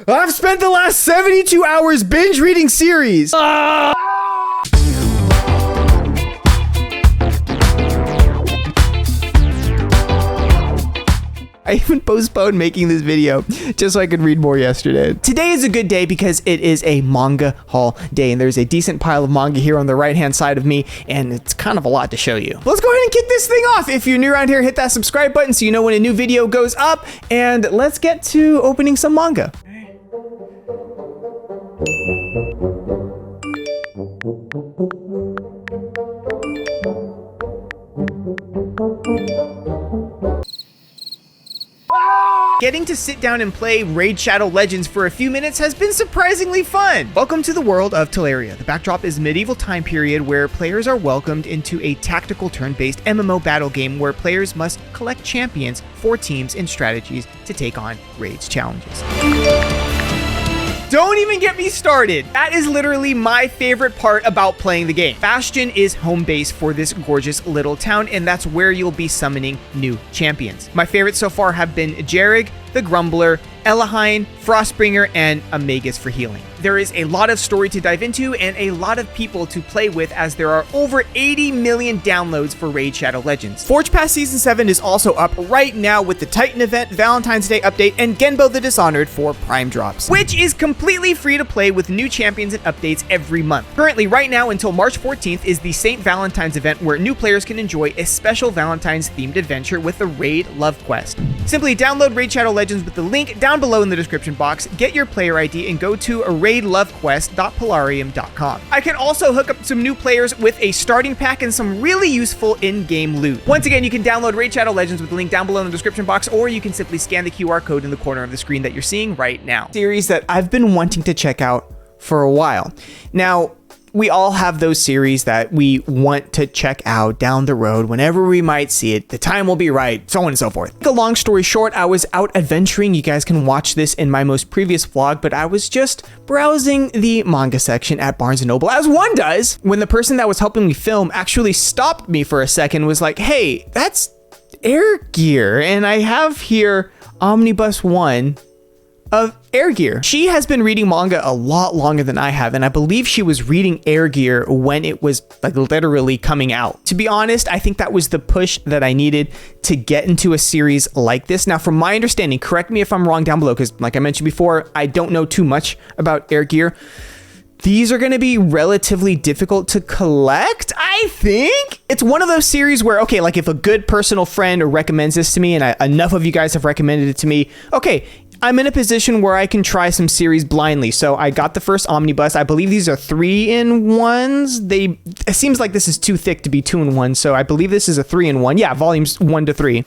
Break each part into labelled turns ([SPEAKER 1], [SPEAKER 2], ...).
[SPEAKER 1] I've spent the last 72 hours binge reading series. I even postponed making this video just so I could read more yesterday. Today is a good day because it is a manga haul day, and there's a decent pile of manga here on the right-hand side of me, and it's kind of a lot to show you. Let's go ahead and kick this thing off. If you're new around here, hit that subscribe button so you know when a new video goes up, and let's get to opening some manga. Getting to sit down and play Raid Shadow Legends for a few minutes has been surprisingly fun. Welcome to the world of Teleria. The backdrop is medieval time period where players are welcomed into a tactical turn-based MMO battle game where players must collect champions for teams and strategies to take on Raid's challenges. Don't even get me started. That is literally my favorite part about playing the game. Bastion is home base for this gorgeous little town, and that's where you'll be summoning new champions. My favorites so far have been Jarrig, the Grumbler, Elahine, Frostbringer, and Amagus for healing. There is a lot of story to dive into and a lot of people to play with, as there are over 80 million downloads for Raid Shadow Legends. Forge Pass Season 7 is also up right now with the Titan event, Valentine's Day update, and Genbo the Dishonored for Prime drops, which is completely free to play with new champions and updates every month. Currently, right now until March 14th is the St. Valentine's event, where new players can enjoy a special Valentine's themed adventure with the Raid Love Quest. Simply download Raid Shadow Legends with the link down below in the description box, get your player ID, and go to raidlovequest.polarium.com. I can also hook up some new players with a starting pack and some really useful in-game loot. Once again, you can download Raid Shadow Legends with the link down below in the description box, or you can simply scan the QR code in the corner of the screen that you're seeing right now. Series that I've been wanting to check out for a while. Now, we all have those series that we want to check out down the road whenever we might see it. The time will be right, so on and so forth. A long story short, I was out adventuring. You guys can watch this in my most previous vlog, but I was just browsing the manga section at Barnes & Noble, as one does, when the person that was helping me film actually stopped me for a second, was like, hey, that's Air Gear, and I have here Omnibus 1 of Air Gear. She has been reading manga a lot longer than I have, and I believe she was reading Air Gear when it was like literally coming out. To be honest, I think that was the push that I needed to get into a series like this. Now, from my understanding, correct me if I'm wrong down below, because like I mentioned before, I don't know too much about Air Gear. These are going to be relatively difficult to collect, I think. It's one of those series where, okay, like if a good personal friend recommends this to me, and enough of you guys have recommended it to me, okay, I'm in a position where I can try some series blindly. So I got the first omnibus. I believe these are 3-in-1s. It seems like this is too thick to be 2-in-1. So I believe this is a 3-in-1. Yeah, volumes 1 to 3.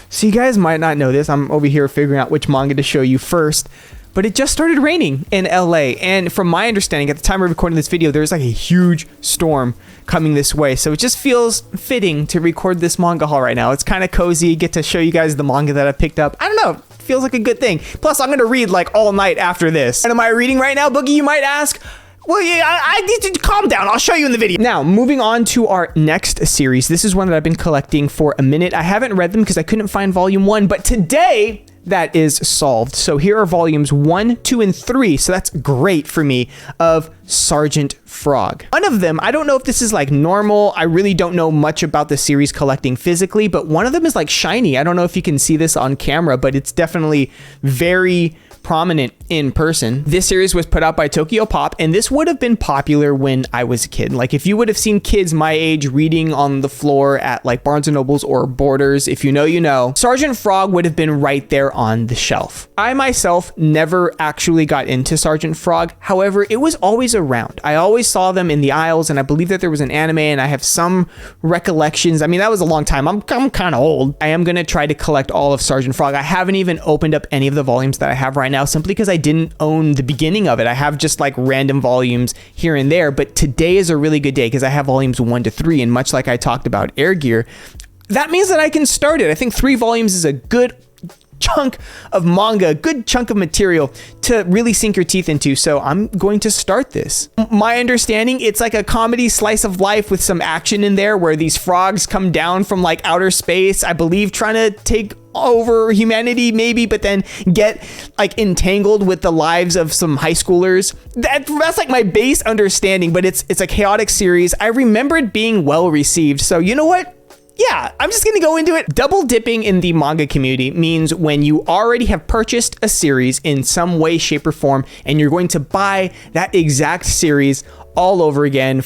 [SPEAKER 1] So you guys might not know this. I'm over here figuring out which manga to show you first. But it just started raining in LA. And from my understanding, at the time of recording this video, there's like a huge storm coming this way. So it just feels fitting to record this manga haul right now. It's kind of cozy. Get to show you guys the manga that I picked up. I don't know. Feels like a good thing. Plus, I'm going to read like all night after this. And am I reading right now, Boogie, you might ask? Well, yeah, I need to calm down. I'll show you in the video. Now, moving on to our next series. This is one that I've been collecting for a minute. I haven't read them because I couldn't find volume 1, but today that is solved. So here are volumes 1, 2, and 3. So that's great for me, of Sergeant Frog. One of them, I don't know if this is like normal. I really don't know much about the series collecting physically, but one of them is like shiny. I don't know if you can see this on camera, but it's definitely very prominent in person. This series was put out by Tokyo Pop, and this would have been popular when I was a kid. Like if you would have seen kids my age reading on the floor at like Barnes & Nobles or Borders, if you know, you know, Sergeant Frog would have been right there on the shelf. I myself never actually got into Sergeant Frog. However, it was always around. I always saw them in the aisles, and I believe that there was an anime, and I have some recollections. I mean, that was a long time. I'm kind of old. I am going to try to collect all of Sergeant Frog. I haven't even opened up any of the volumes that I have right now, simply because I didn't own the beginning of it. I have just like random volumes here and there, but today is a really good day because I have volumes 1 to 3, and much like I talked about Air Gear, that means that I can start it. I think 3 volumes is a good chunk of manga, a good chunk of material to really sink your teeth into. So I'm going to start this. My understanding, it's like a comedy slice of life with some action in there where these frogs come down from like outer space, I believe trying to take over humanity maybe, but then get like entangled with the lives of some high schoolers. That's like my base understanding, but it's a chaotic series. I remember it being well received. So you know what? Yeah, I'm just gonna go into it. Double dipping in the manga community means when you already have purchased a series in some way, shape, or form, and you're going to buy that exact series all over again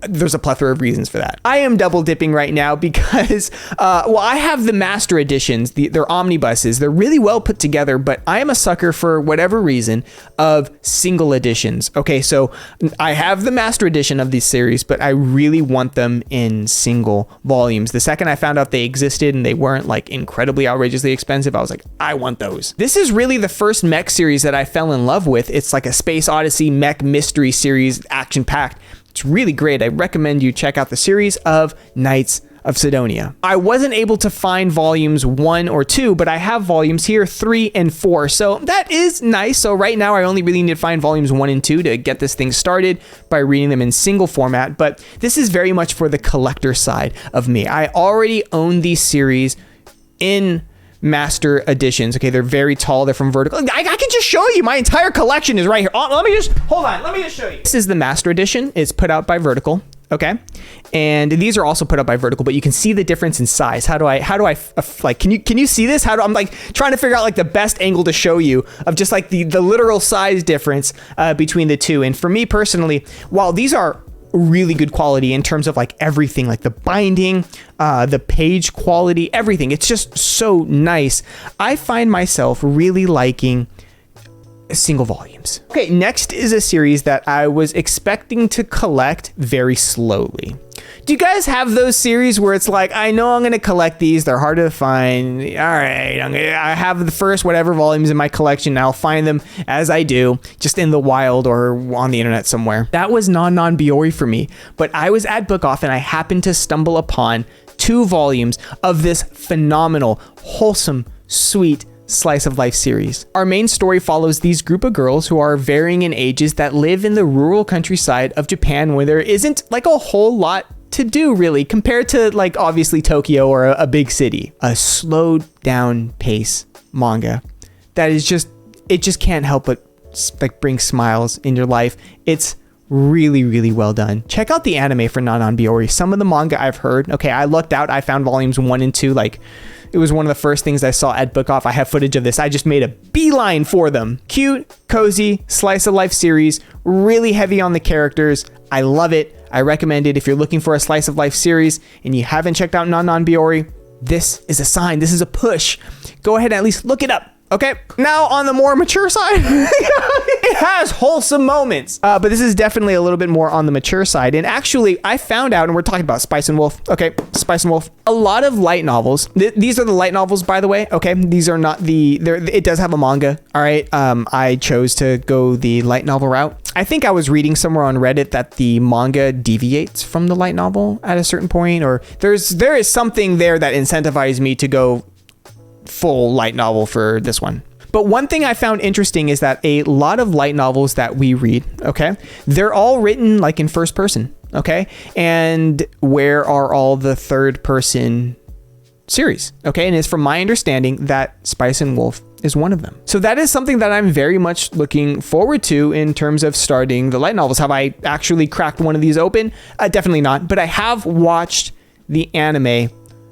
[SPEAKER 1] there's a plethora of reasons for that. I am double dipping right now because, I have the master editions, they're omnibuses. They're really well put together, but I am a sucker for whatever reason of single editions. Okay, so I have the master edition of these series, but I really want them in single volumes. The second I found out they existed and they weren't like incredibly outrageously expensive, I was like, I want those. This is really the first mech series that I fell in love with. It's like a Space Odyssey mech mystery series, action packed. It's really great. I recommend you check out the series of Knights of Sidonia. I wasn't able to find volumes 1 or 2, but I have volumes here 3 and 4. So that is nice. So right now I only really need to find volumes 1 and 2 to get this thing started by reading them in single format. But this is very much for the collector side of me. I already own these series in master editions. Okay, they're very tall. They're from Vertical. I can just show you. My entire collection is right here. Let me just show you. This is the master edition. It's put out by Vertical. Okay, and these are also put up by Vertical, but you can see the difference in size. How do I like? Can you see this? I'm like trying to figure out like the best angle to show you of just like the literal size difference between the two. And for me personally, while these are really good quality in terms of like everything, like the binding, the page quality, everything, it's just so nice. I find myself really liking single volumes. Okay, next is a series that I was expecting to collect very slowly. Do you guys have those series where it's like, I know I'm going to collect these, they're hard to find. All right, I have the first whatever volumes in my collection, and I'll find them as I do, just in the wild or on the internet somewhere. That was non-Biori for me, but I was at Book Off and I happened to stumble upon 2 volumes of this phenomenal, wholesome, sweet slice of life series. Our main story follows these group of girls who are varying in ages that live in the rural countryside of Japan, where there isn't like a whole lot to do really compared to like obviously Tokyo or a big city. A slowed down pace manga that is just can't help but like bring smiles in your life. It's really, really well done. Check out the anime for non-Biori. Some of the manga I've heard. Okay, I lucked out. I found volumes 1 and 2. Like, it was one of the first things I saw at Book Off. I have footage of this. I just made a beeline for them. Cute, cozy, slice of life series. Really heavy on the characters. I love it. I recommend it if you're looking for a slice of life series and you haven't checked out non-Biori. This is a sign. This is a push. Go ahead and at least look it up. Okay, now on the more mature side, it has wholesome moments, but this is definitely a little bit more on the mature side. And actually, I found out, and we're talking about Spice and Wolf. Okay, Spice and Wolf. A lot of light novels. These are the light novels, by the way. Okay, these are not it does have a manga. All right, I chose to go the light novel route. I think I was reading somewhere on Reddit that the manga deviates from the light novel at a certain point, or there is something there that incentivized me to go full light novel for this one. But one thing I found interesting is that a lot of light novels that we read, okay, they're all written like in first person, okay? And where are all the third person series, okay? And it's from my understanding that Spice and Wolf is one of them. So that is something that I'm very much looking forward to in terms of starting the light novels. Have I actually cracked one of these open? Definitely not, but I have watched the anime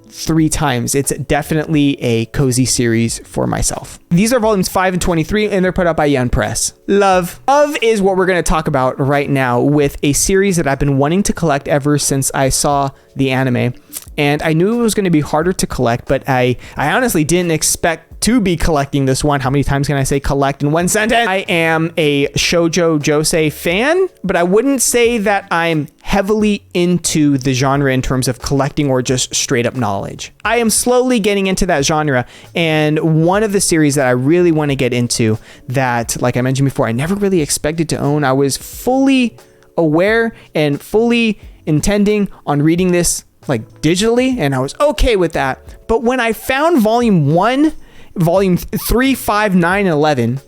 [SPEAKER 1] 3 times. It's definitely a cozy series for myself. These are volumes 5 and 23, and they're put out by Yan Press. Love is what we're going to talk about right now, with a series that I've been wanting to collect ever since I saw the anime. And I knew it was going to be harder to collect, but I honestly didn't expect to be collecting this one. How many times can I say collect in one sentence? I am a shoujo josei fan, but I wouldn't say that I'm heavily into the genre in terms of collecting or just straight up knowledge. I am slowly getting into that genre, and one of the series that I really want to get into that, like I mentioned before, I never really expected to own. I was fully aware and fully intending on reading this like digitally, and I was okay with that. But when I found volume 1, volume 3, 5, 9, and 11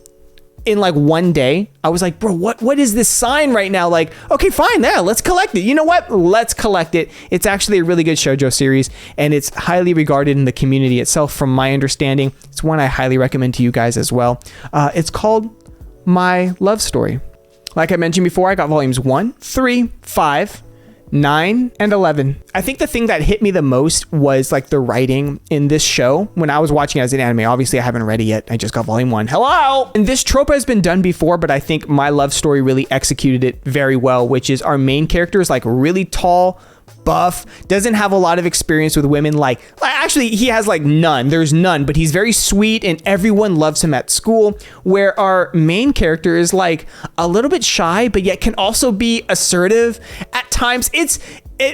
[SPEAKER 1] in like one day, I was like, bro, what is this sign right now? Like, okay, fine, yeah, let's collect it. You know what? Let's collect it. It's actually a really good shoujo series, and it's highly regarded in the community itself, from my understanding. It's one I highly recommend to you guys as well. It's called My Love Story. Like I mentioned before, I got volumes 1, 3, 5, 9, and 11. I think the thing that hit me the most was like the writing in this show when I was watching it as an anime. Obviously, I haven't read it yet. I just got volume 1. Hello! And this trope has been done before, but I think My Love Story really executed it very well, which is our main character is like really tall, buff, doesn't have a lot of experience with women. Like actually, he has like none. There's none, but he's very sweet and everyone loves him at school, where our main character is like a little bit shy, but yet can also be assertive at times.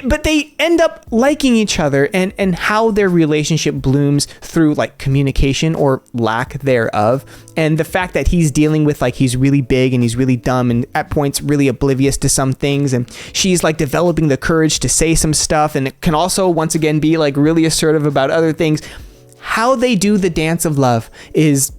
[SPEAKER 1] But they end up liking each other, and how their relationship blooms through like communication or lack thereof. And the fact that he's dealing with like, he's really big and he's really dumb and at points really oblivious to some things. And she's like developing the courage to say some stuff, and it can also once again be like really assertive about other things. How they do the dance of love is,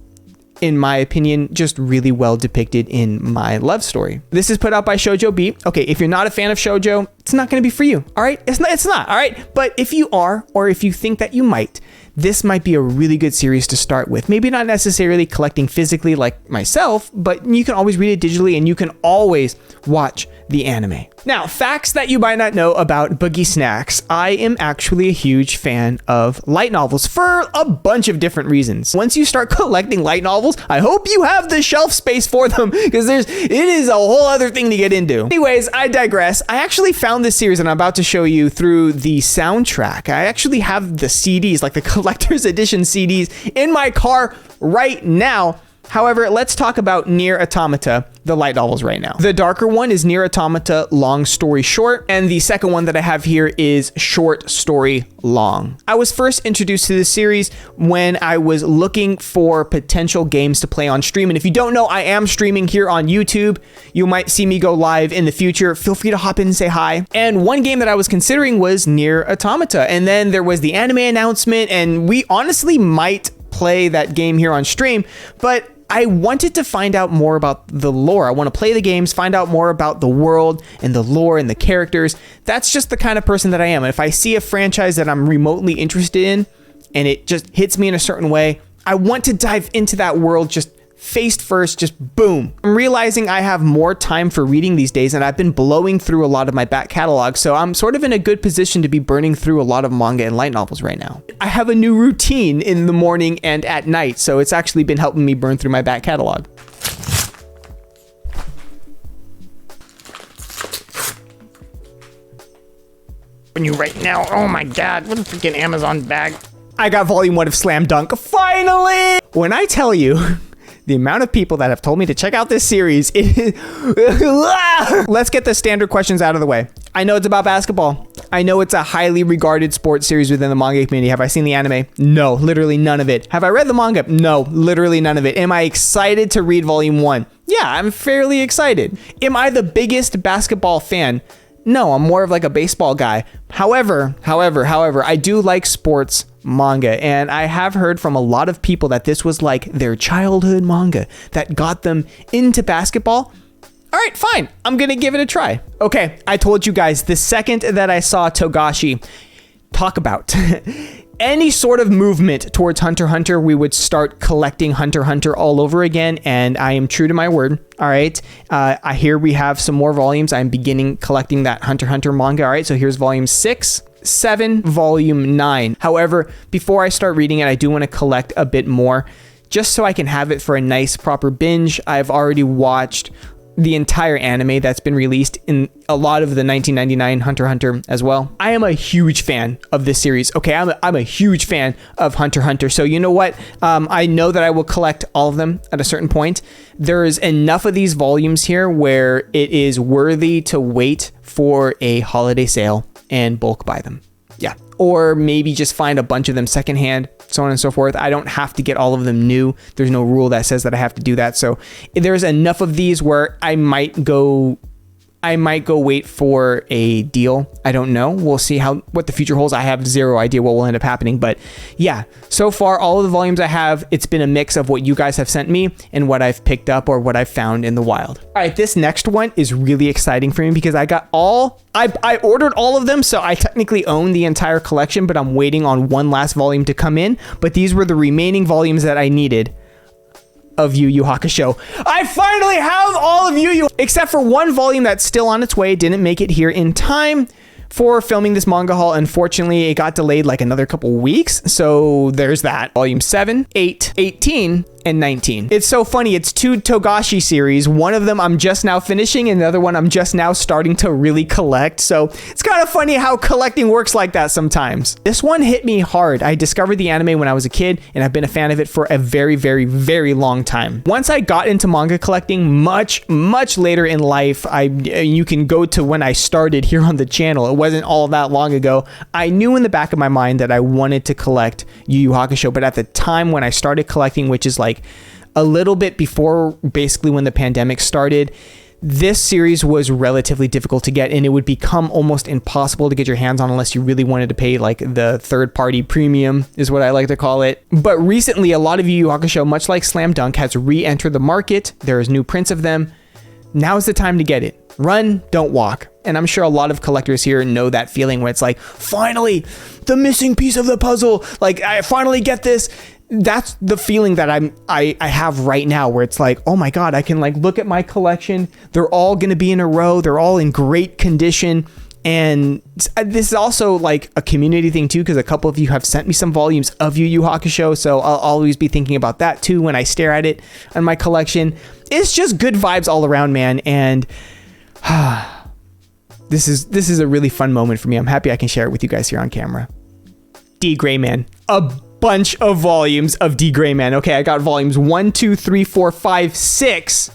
[SPEAKER 1] in my opinion, just really well depicted in My Love Story. This is put out by Shoujo Beat. Okay, if you're not a fan of shoujo, it's not going to be for you, all right? It's not, all right? But if you are, or if you think that you might, this might be a really good series to start with. Maybe not necessarily collecting physically like myself, but you can always read it digitally, and you can always watch the anime. Now, facts that you might not know about BoogieSnacks. I am actually a huge fan of light novels for a bunch of different reasons. Once you start collecting light novels, I hope you have the shelf space for them, because it is a whole other thing to get into. Anyways, I digress. I actually found this series, and I'm about to show you through the soundtrack. I actually have the CDs, like the collector's edition CDs, in my car right now. However, let's talk about Nier Automata, the light novels right now. The darker one is Nier Automata Long Story Short, and the second one that I have here is Short Story Long. I was first introduced to this series when I was looking for potential games to play on stream, and if you don't know, I am streaming here on YouTube. You might see me go live in the future. Feel free to hop in and say hi. And one game that I was considering was Nier Automata, and then there was the anime announcement, and we honestly might play that game here on stream, but I wanted to find out more about the lore. I want to play the games, find out more about the world and the lore and the characters. That's just the kind of person that I am. And if I see a franchise that I'm remotely interested in and it just hits me in a certain way, I want to dive into that world just face first, just boom. I'm realizing I have more time for reading these days, and I've been blowing through a lot of my back catalog, so I'm sort of in a good position to be burning through a lot of manga and light novels right now. I have a new routine in the morning and at night, so it's actually been helping me burn through my back catalog. You right now, oh my god, what a freaking Amazon bag. I got volume 1 of Slam Dunk, finally! When I tell you, the amount of people that have told me to check out this series, let's get the standard questions out of the way. I know it's about basketball. I know it's a highly regarded sports series within the manga community. Have I seen the anime? No, literally none of it. Have I read the manga? No, literally none of it. Am I excited to read volume 1? Yeah, I'm fairly excited. Am I the biggest basketball fan? No, I'm more of like a baseball guy. However, I do like sports manga, and I have heard from a lot of people that this was like their childhood manga that got them into basketball. All right, fine. I'm going to give it a try. Okay, I told you guys the second that I saw Togashi talk about any sort of movement towards Hunter x Hunter, we would start collecting Hunter x Hunter all over again, and I am true to my word. All right, here we have some more volumes. I'm beginning collecting that Hunter x Hunter manga. All right, so here's volume 6, 7, volume 9. However, before I start reading it, I do want to collect a bit more, just so I can have it for a nice proper binge. I've already watched the entire anime that's been released in a lot of the 1999 Hunter x Hunter as well. I am a huge fan of this series. Okay, I'm a huge fan of Hunter x Hunter. So you know what? I know that I will collect all of them at a certain point. There's enough of these volumes here where it is worthy to wait for a holiday sale and bulk buy them. Yeah. Or maybe just find a bunch of them secondhand, so on and so forth. I don't have to get all of them new. There's no rule that says that I have to do that. So there's enough of these where I might I might go wait for a deal. I don't know. We'll see what the future holds. I have zero idea what will end up happening. But yeah, so far, all of the volumes I have, it's been a mix of what you guys have sent me and what I've picked up or what I've found in the wild. All right, this next one is really exciting for me because I ordered all of them, so I technically own the entire collection, but I'm waiting on one last volume to come in. But these were the remaining volumes that I needed of Yu Yu Hakusho. I finally have all of Yu Yu, except for one volume that's still on its way. Didn't make it here in time for filming this manga haul. Unfortunately, it got delayed like another couple weeks. So there's that. Volume 7, 8, 18, and 19. It's so funny. It's 2 Togashi series. One of them I'm just now finishing, and the other one I'm just now starting to really collect. So it's kind of funny how collecting works like that sometimes. This one hit me hard. I discovered the anime when I was a kid, and I've been a fan of it for a very, very, very long time. Once I got into manga collecting much, much later in life, you can go to when I started here on the channel. It wasn't all that long ago. I knew in the back of my mind that I wanted to collect Yu Yu Hakusho, but at the time when I started collecting, which is like a little bit before basically when the pandemic started, this series was relatively difficult to get, and it would become almost impossible to get your hands on unless you really wanted to pay like the third-party premium, is what I like to call it. But recently, a lot of Yu Yu Hakusho, much like Slam Dunk, has re-entered the market. There's new prints of them. Now's the time to get it. Run, don't walk. And I'm sure a lot of collectors here know that feeling where it's like, finally, the missing piece of the puzzle. Like, I finally get this. That's the feeling that I have right now, where it's like, oh my God, I can like look at my collection. They're all going to be in a row. They're all in great condition. And this is also like a community thing too, because a couple of you have sent me some volumes of Yu Yu Hakusho. So I'll always be thinking about that too when I stare at it on my collection. It's just good vibes all around, man. And this is a really fun moment for me. I'm happy I can share it with you guys here on camera. D. Grayman. A bunch of volumes of D. Grayman. Okay, I got volumes 1, 2, 3, 4, 5, 6,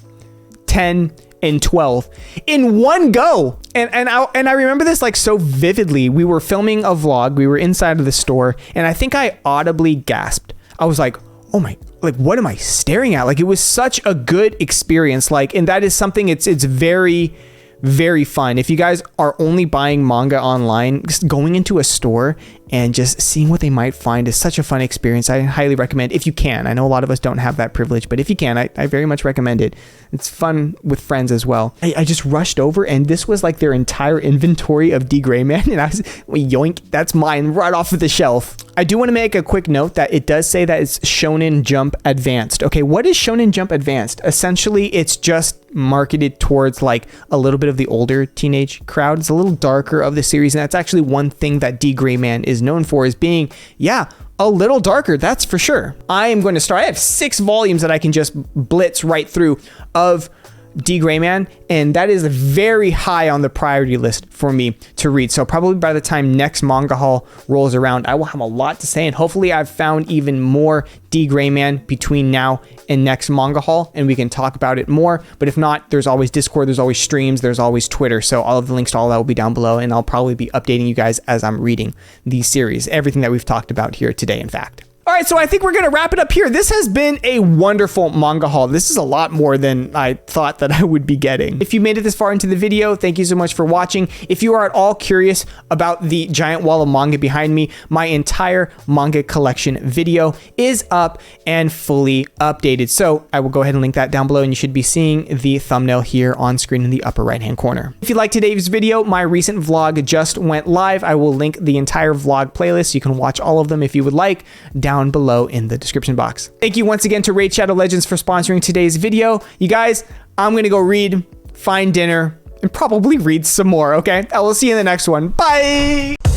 [SPEAKER 1] 10, and 12 in one go. And I remember this like so vividly. We were filming a vlog. We were inside of the store, and I think I audibly gasped. I was like, oh my, like, what am I staring at? Like, it was such a good experience. Like, and that is something, it's very, very fun. If you guys are only buying manga online, just going into a store and just seeing what they might find is such a fun experience. I highly recommend, if you can. I know a lot of us don't have that privilege, but if you can, I very much recommend it. It's fun with friends as well. I just rushed over, and this was like their entire inventory of D. Grayman, and I was, yoink, that's mine right off of the shelf. I do want to make a quick note that it does say that it's Shonen Jump Advanced. Okay, what is Shonen Jump Advanced? Essentially, it's just marketed towards like a little bit of the older teenage crowd. It's a little darker of the series, and that's actually one thing that D. Grayman is known for, is being, yeah, a little darker, that's for sure. I am going to start. I have 6 volumes that I can just blitz right through of D. Grayman, and that is very high on the priority list for me to read. So probably by the time next manga haul rolls around, I will have a lot to say, and hopefully I've found even more D. Grayman between now and next manga haul, and we can talk about it more. But if not, there's always Discord, there's always streams, there's always Twitter. So all of the links to all that will be down below, and I'll probably be updating you guys as I'm reading these series, everything that we've talked about here today, in fact. All right, so I think we're going to wrap it up here. This has been a wonderful manga haul. This is a lot more than I thought that I would be getting. If you made it this far into the video, thank you so much for watching. If you are at all curious about the giant wall of manga behind me, my entire manga collection video is up and fully updated. So I will go ahead and link that down below, and you should be seeing the thumbnail here on screen in the upper right-hand corner. If you like today's video, my recent vlog just went live. I will link the entire vlog playlist. You can watch all of them if you would like down below in the description box. Thank you once again to Raid Shadow Legends for sponsoring today's video. You guys, I'm gonna go read, find dinner, and probably read some more, okay? I will see you in the next one. Bye!